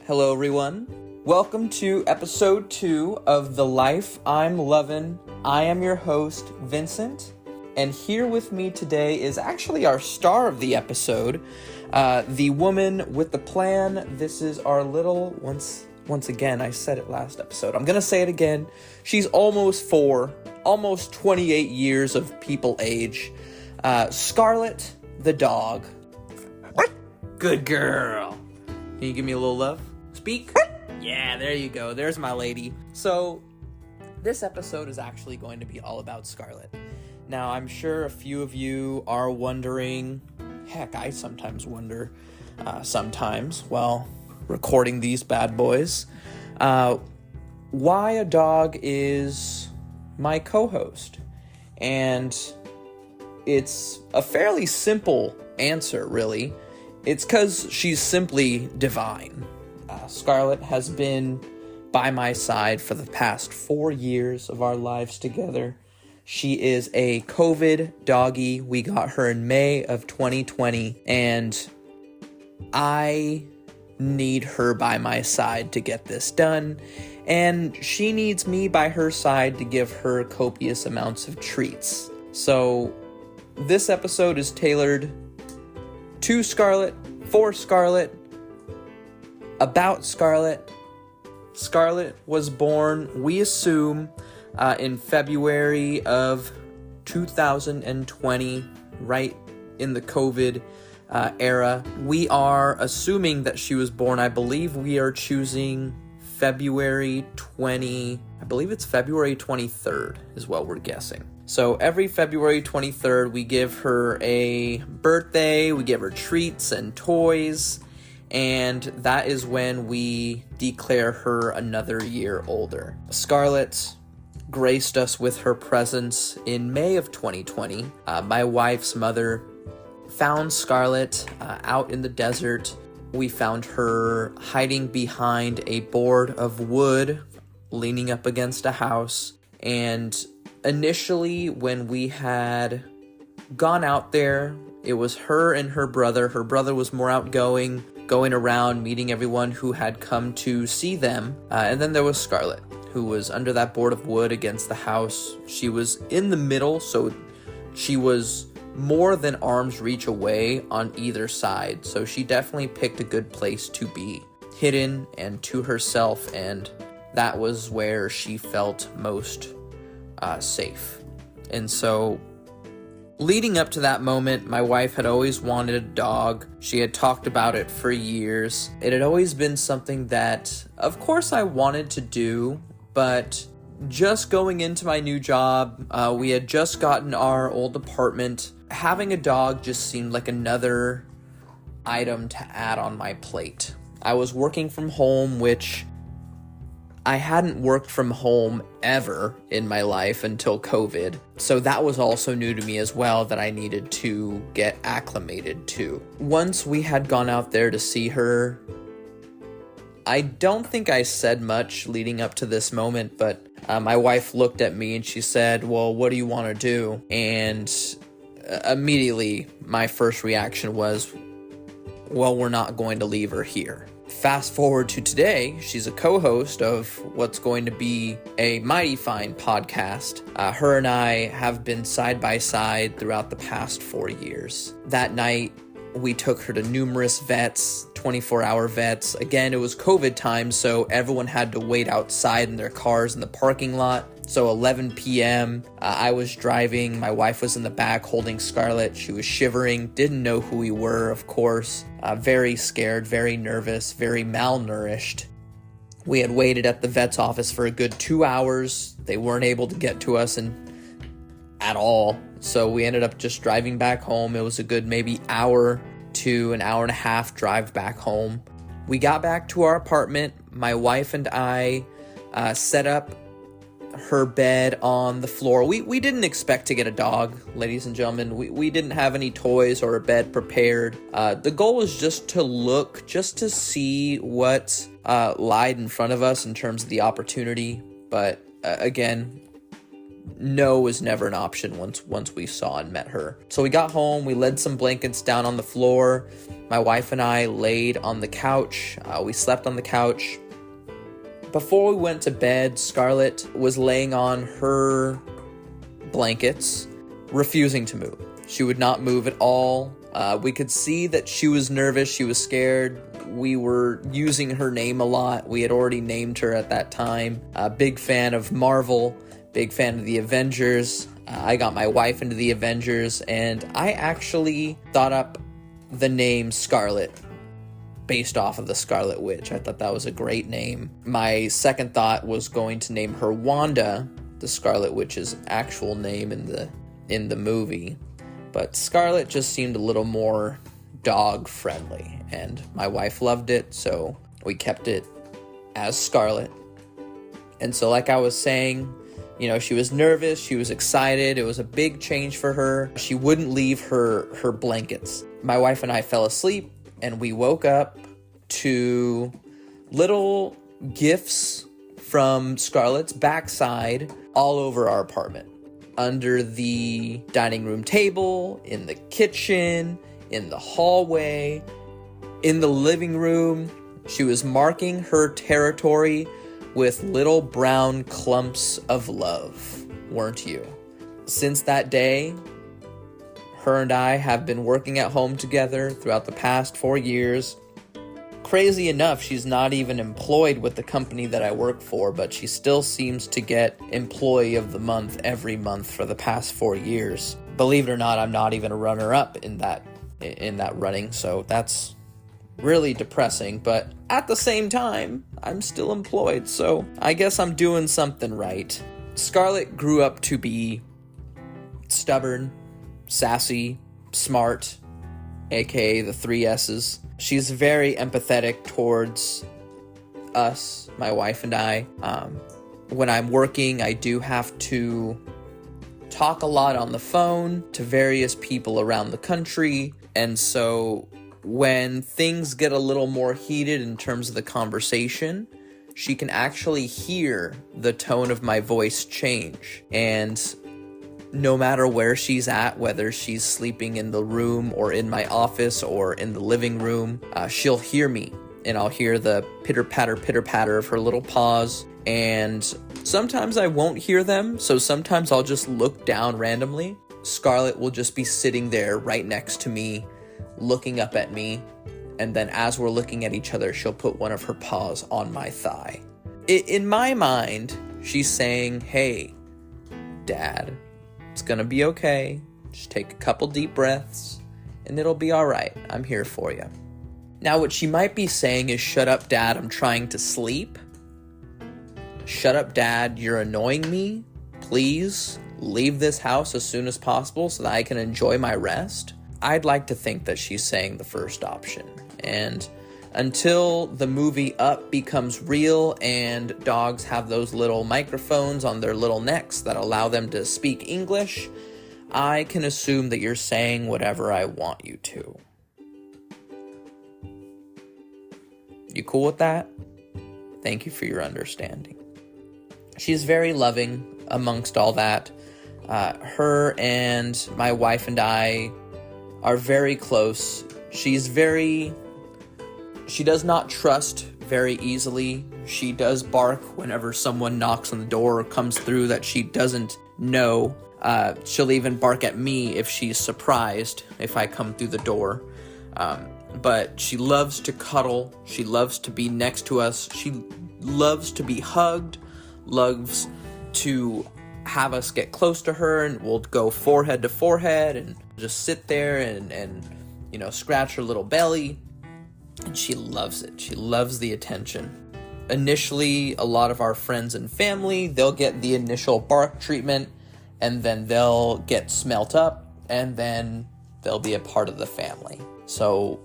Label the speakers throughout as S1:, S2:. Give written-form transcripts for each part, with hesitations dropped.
S1: Hello, everyone. Welcome to episode 2 of The Life I'm Lovin'. I am your host, Vincent, and here with me today is actually our star of the episode, the woman with the plan. This is our little, once again, I said it last episode. I'm gonna say it again. She's almost 28 years of people age. Scarlett, the dog. Good girl. Can you give me a little love? Speak? Yeah, there you go. There's my lady. So, this episode is actually going to be all about Scarlett. Now, I'm sure a few of you are wondering, heck, I sometimes wonder, while recording these bad boys, why a dog is my co-host. And it's a fairly simple answer, really. It's because she's simply divine. Scarlett has been by my side for the past 4 years of our lives together. She is a COVID doggy. We got her in May of 2020, and I need her by my side to get this done, and she needs me by her side to give her copious amounts of treats. So this episode is tailored to Scarlett, for Scarlett, about Scarlett. Scarlett was born, we assume, in February of 2020, right in the COVID era. We are assuming that she was born, I believe we are choosing February 23rd is what we're guessing. So every February 23rd, we give her a birthday, we give her treats and toys, and that is when we declare her another year older. Scarlett graced us with her presence in May of 2020. My wife's mother found Scarlett out in the desert. We found her hiding behind a board of wood, leaning up against a house, and initially, when we had gone out there, it was her and her brother. Her brother was more outgoing, going around, meeting everyone who had come to see them. And then there was Scarlett, who was under that board of wood against the house. She was in the middle, so she was more than arm's reach away on either side. So she definitely picked a good place to be hidden and to herself, and that was where she felt most safe. And so leading up to that moment, my wife had always wanted a dog. She had talked about it for years. It had always been something that, of course, I wanted to do, but just going into my new job, we had just gotten our old apartment. Having a dog just seemed like another item to add on my plate. I was working from home, which I hadn't worked from home ever in my life until COVID. So that was also new to me as well, that I needed to get acclimated to. Once we had gone out there to see her, I don't think I said much leading up to this moment, but my wife looked at me and she said, "Well, what do you want to do?" And immediately my first reaction was, well, we're not going to leave her here. Fast forward to today, she's a co-host of what's going to be a mighty fine podcast. Her and I have been side by side throughout the past 4 years. That night, we took her to numerous vets, 24-hour vets. Again, it was COVID time, so everyone had to wait outside in their cars in the parking lot. So 11 p.m., I was driving, my wife was in the back holding Scarlett. She was shivering, didn't know who we were, of course. Very scared, very nervous, very malnourished. We had waited at the vet's office for a good 2 hours. They weren't able to get to us at all. So we ended up just driving back home. It was a good maybe hour to an hour and a half drive back home. We got back to our apartment. My wife and I set up her bed on the floor. We didn't expect to get a dog, ladies and gentlemen. We didn't have any toys or a bed prepared. The goal was just to see what lied in front of us in terms of the opportunity. But again, no was never an option once we saw and met her. So we got home, we laid some blankets down on the floor. My wife and I laid on the couch. We slept on the couch. Before we went to bed, Scarlett was laying on her blankets, refusing to move. She would not move at all. We could see that she was nervous, she was scared. We were using her name a lot. We had already named her at that time. Big fan of Marvel, big fan of the Avengers. I got my wife into the Avengers, and I actually thought up the name Scarlett based off of the Scarlet Witch. I thought that was a great name. My second thought was going to name her Wanda, the Scarlet Witch's actual name in the movie. But Scarlett just seemed a little more dog friendly, and my wife loved it, so we kept it as Scarlett. And so, like I was saying, you know, she was nervous, she was excited, it was a big change for her. She wouldn't leave her blankets. My wife and I fell asleep, and we woke up to little gifts from Scarlett's backside all over our apartment. Under the dining room table, in the kitchen, in the hallway, in the living room. She was marking her territory with little brown clumps of love, weren't you? Since that day, her and I have been working at home together throughout the past 4 years. Crazy enough, she's not even employed with the company that I work for, but she still seems to get Employee of the Month every month for the past 4 years. Believe it or not, I'm not even a runner-up in that running, so that's really depressing, but at the same time, I'm still employed, so I guess I'm doing something right. Scarlett grew up to be stubborn, sassy, smart, aka the 3 S's. She's very empathetic towards us, my wife and I. When I'm working, I do have to talk a lot on the phone to various people around the country, and so when things get a little more heated in terms of the conversation, she can actually hear the tone of my voice change. And no matter where she's at, whether she's sleeping in the room or in my office or in the living room, she'll hear me, and I'll hear the pitter-patter of her little paws. And sometimes I won't hear them, so sometimes I'll just look down randomly. Scarlett will just be sitting there right next to me, looking up at me, and then as we're looking at each other, she'll put one of her paws on my thigh. In my mind, she's saying, "Hey, Dad, it's gonna be okay. Just take a couple deep breaths, and it'll be alright. I'm here for you." Now, what she might be saying is, "Shut up, Dad, I'm trying to sleep. Shut up, Dad, you're annoying me. Please leave this house as soon as possible so that I can enjoy my rest." I'd like to think that she's saying the first option. And until the movie Up becomes real and dogs have those little microphones on their little necks that allow them to speak English, I can assume that you're saying whatever I want you to. You cool with that? Thank you for your understanding. She's very loving amongst all that. Her and my wife and I are very close. She does not trust very easily. She does bark whenever someone knocks on the door or comes through that she doesn't know. She'll even bark at me if she's surprised if I come through the door. But she loves to cuddle. She loves to be next to us. She loves to be hugged, loves to have us get close to her, and we'll go forehead to forehead and just sit there and you know, scratch her little belly. And she loves it. She loves the attention. Initially, a lot of our friends and family, they'll get the initial bark treatment, and then they'll get smelt up, and then they'll be a part of the family. So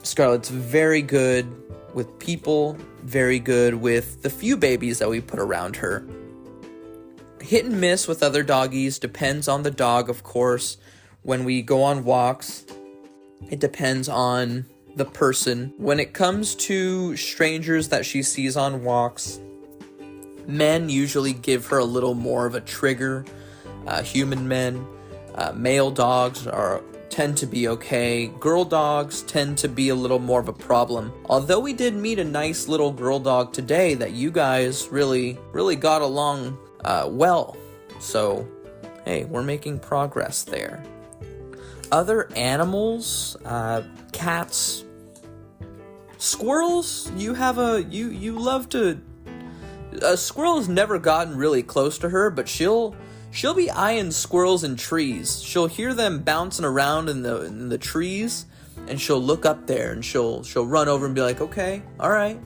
S1: Scarlett's very good with people, very good with the few babies that we put around her. Hit and miss with other doggies, depends on the dog, of course. When we go on walks, it depends on the person. When it comes to strangers that she sees on walks, Men usually give her a little more of a trigger. Human men, male dogs tend to be okay. Girl dogs tend to be a little more of a problem. Although we did meet a nice little girl dog today that you guys really got along well. So, hey, we're making progress there. Other animals, cats, squirrels, you love to... A squirrel has never gotten really close to her, but she'll be eyeing squirrels in trees. She'll hear them bouncing around in the trees, and she'll look up there, and she'll run over and be like, okay, all right,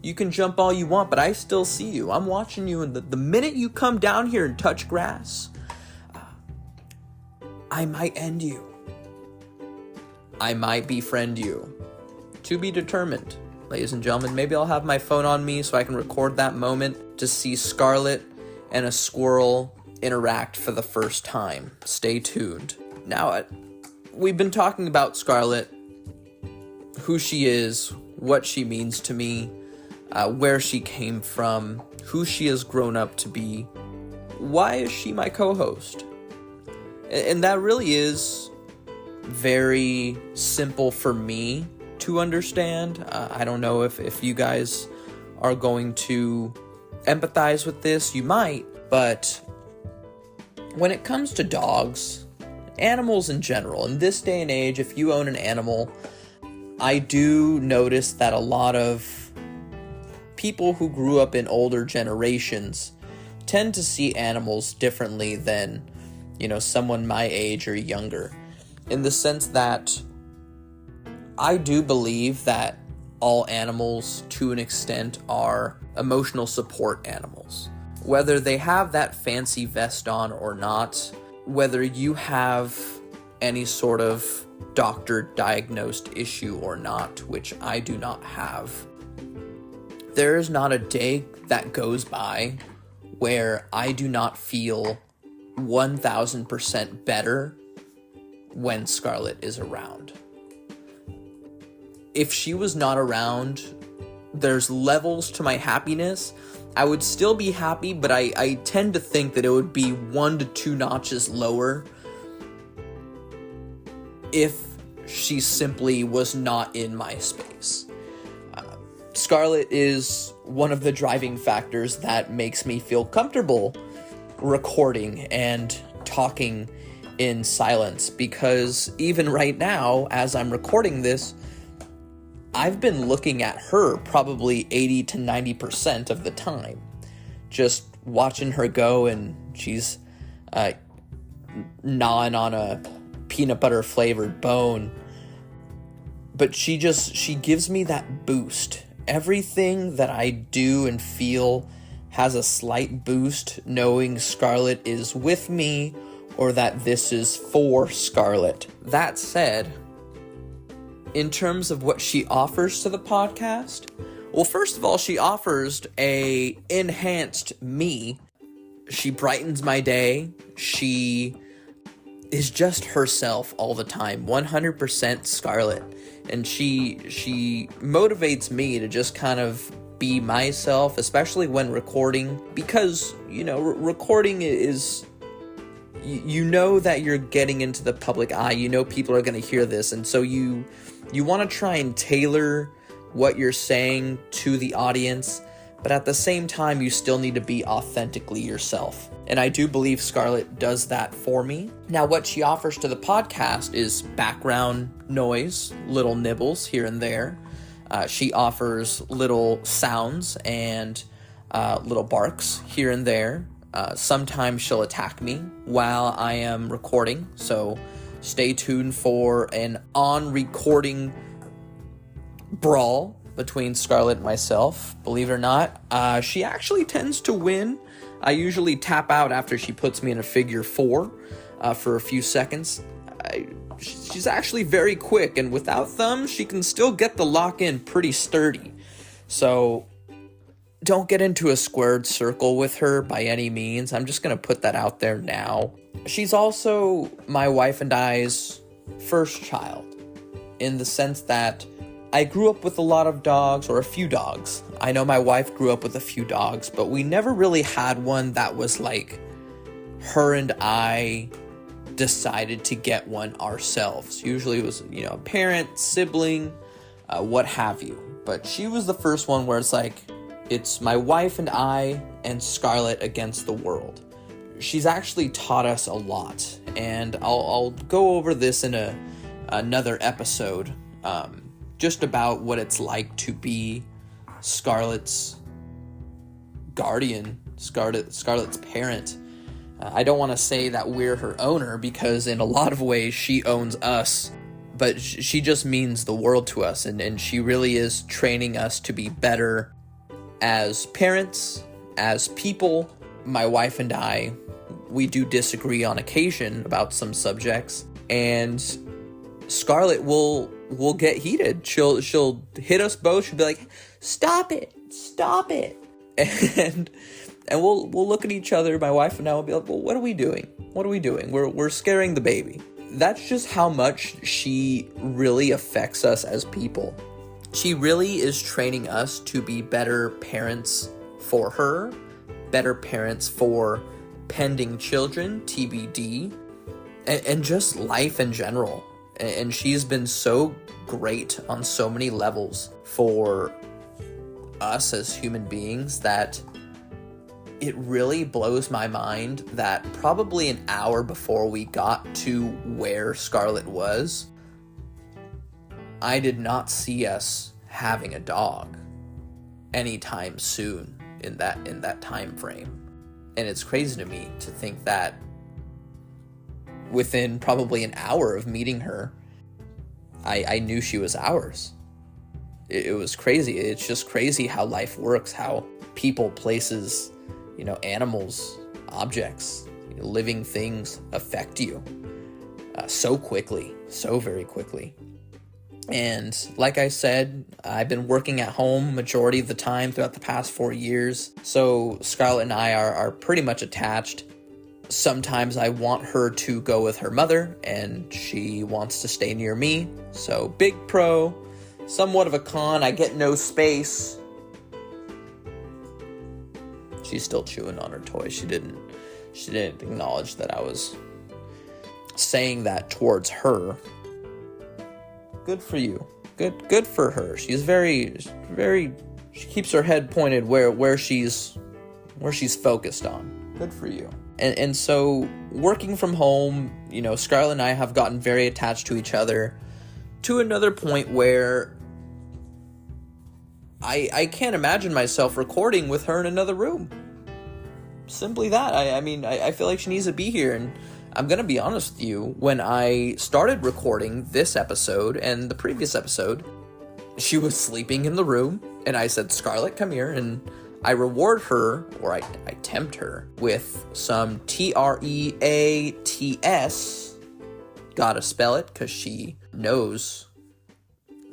S1: you can jump all you want, but I still see you. I'm watching you, and the minute you come down here and touch grass, I might end you. I might befriend you. To be determined. Ladies and gentlemen, maybe I'll have my phone on me so I can record that moment to see Scarlett and a squirrel interact for the first time. Stay tuned. Now, we've been talking about Scarlett, who she is, what she means to me, where she came from, who she has grown up to be. Why is she my co-host? And that really is very simple for me to understand. I don't know if you guys are going to empathize with this. You might, but when it comes to dogs, animals in general, in this day and age, if you own an animal, I do notice that a lot of people who grew up in older generations tend to see animals differently than, someone my age or younger, in the sense that I do believe that all animals, to an extent, are emotional support animals. Whether they have that fancy vest on or not, whether you have any sort of doctor-diagnosed issue or not, which I do not have, there is not a day that goes by where I do not feel 1,000% better when Scarlett is around. If she was not around, there's levels to my happiness. I would still be happy, but I tend to think that it would be 1 to 2 notches lower if she simply was not in my space. Scarlett is one of the driving factors that makes me feel comfortable recording and talking in silence, because even right now, as I'm recording this, I've been looking at her probably 80 to 90% of the time, just watching her go, and she's gnawing on a peanut butter flavored bone. But she gives me that boost. Everything that I do and feel has a slight boost knowing Scarlett is with me, or that this is for Scarlett. That said, in terms of what she offers to the podcast, well, first of all, she offers a enhanced me. She brightens my day. She is just herself all the time, 100% Scarlett. And she motivates me to just kind of be myself, especially when recording, because, recording is... You know that you're getting into the public eye. You know people are going to hear this, and so you want to try and tailor what you're saying to the audience, but at the same time, you still need to be authentically yourself. And I do believe Scarlett does that for me. Now, what she offers to the podcast is background noise, little nibbles here and there. She offers little sounds and little barks here and there. Sometimes she'll attack me while I am recording, so stay tuned for an on-recording brawl between Scarlett and myself. Believe it or not, she actually tends to win. I usually tap out after she puts me in a figure 4 for a few seconds. She's actually very quick, and without thumbs, she can still get the lock in pretty sturdy. So don't get into a squared circle with her by any means. I'm just going to put that out there now. She's also my wife and I's first child, in the sense that I grew up with a lot of dogs, or a few dogs. I know my wife grew up with a few dogs, but we never really had one that was like her and I decided to get one ourselves. Usually it was, a parent, sibling, what have you. But she was the first one where it's like, it's my wife and I and Scarlett against the world. She's actually taught us a lot, and I'll go over this in another episode, just about what it's like to be Scarlett's guardian, Scarlett's parent. I don't want to say that we're her owner, because in a lot of ways she owns us, but she just means the world to us, and she really is training us to be better as parents, as people. My wife and I, we do disagree on occasion about some subjects, and Scarlett will get heated. She'll hit us both. She'll be like, stop it, and we'll look at each other. My wife and I will be like, well, what are we doing? We're scaring the baby. That's just how much she really affects us as people. She really is training us to be better parents for her, better parents for pending children, TBD, and just life in general. And she's been so great on so many levels for us as human beings that it really blows my mind that probably an hour before we got to where Scarlett was, I did not see us having a dog anytime soon in that time frame. And it's crazy to me to think that within probably an hour of meeting her, I knew she was ours. It was crazy. It's just crazy how life works, how people, places, animals, objects, living things affect you so quickly, so very quickly. And like I said, I've been working at home majority of the time throughout the past 4 years. So Scarlett and I are pretty much attached. Sometimes I want her to go with her mother, and she wants to stay near me. So big pro, somewhat of a con. I get no space. She's still chewing on her toy. She didn't acknowledge that I was saying that towards her. Good for you. Good for her. She's very, she keeps her head pointed where she's focused on. Good for you. And so working from home, Scarlett and I have gotten very attached to each other to another point where I can't imagine myself recording with her in another room. Simply that. I feel like she needs to be here, and I'm going to be honest with you. When I started recording this episode and the previous episode, she was sleeping in the room, and I said, Scarlett, come here, and I reward her, or I tempt her, with some TREATS. Gotta spell it, because she knows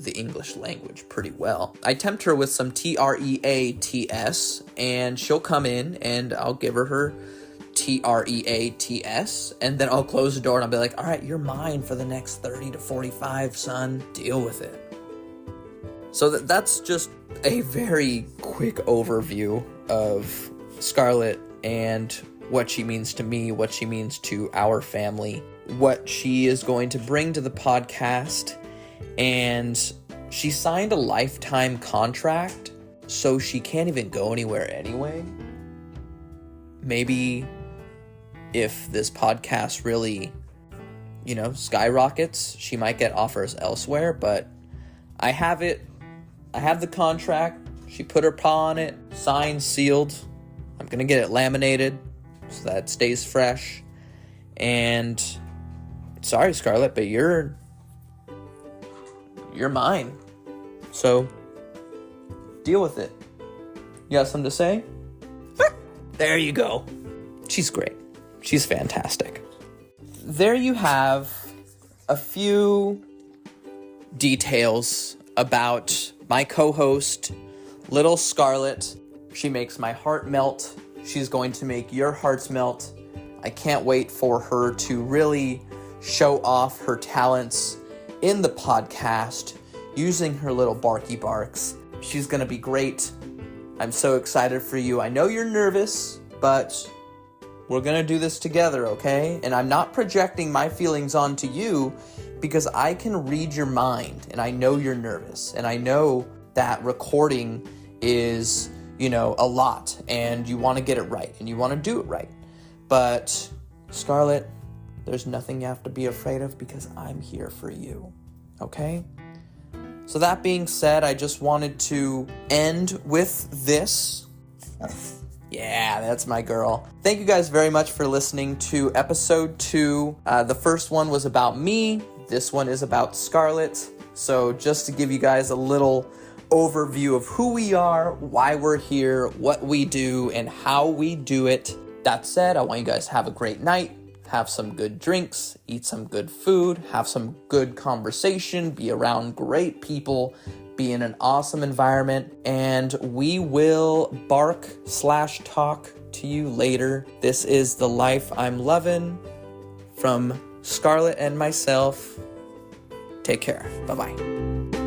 S1: the English language pretty well. I tempt her with some TREATS, and she'll come in, and I'll give her TREATS, and then I'll close the door, and I'll be like, all right, you're mine for the next 30 to 45, son. Deal with it. So that's just a very quick overview of Scarlett and what she means to me, what she means to our family, what she is going to bring to the podcast. And she signed a lifetime contract, so she can't even go anywhere anyway. Maybe if this podcast really, skyrockets, she might get offers elsewhere, but I have it. I have the contract. She put her paw on it, signed, sealed. I'm going to get it laminated so that it stays fresh. And sorry, Scarlett, but you're mine. So deal with it. You got something to say? There you go. She's great. She's fantastic. There you have a few details about my co-host, little Scarlett. She makes my heart melt. She's going to make your hearts melt. I can't wait for her to really show off her talents in the podcast. using her little barky barks. She's gonna be great. I'm so excited for you. I know you're nervous, but we're gonna do this together, okay? And I'm not projecting my feelings onto you because I can read your mind, and I know you're nervous, and I know that recording is, a lot, and you want to get it right, and you want to do it right. But Scarlett, there's nothing you have to be afraid of because I'm here for you, okay? So that being said, I just wanted to end with this. Yeah, that's my girl. Thank you guys very much for listening to episode 2. The first one was about me. This one is about Scarlett. So just to give you guys a little overview of who we are, why we're here, what we do, and how we do it. That said, I want you guys to have a great night, have some good drinks, eat some good food, have some good conversation, be around great people, be in an awesome environment, and we will bark/talk to you later. This is the life I'm loving from Scarlett and myself. Take care. Bye-bye.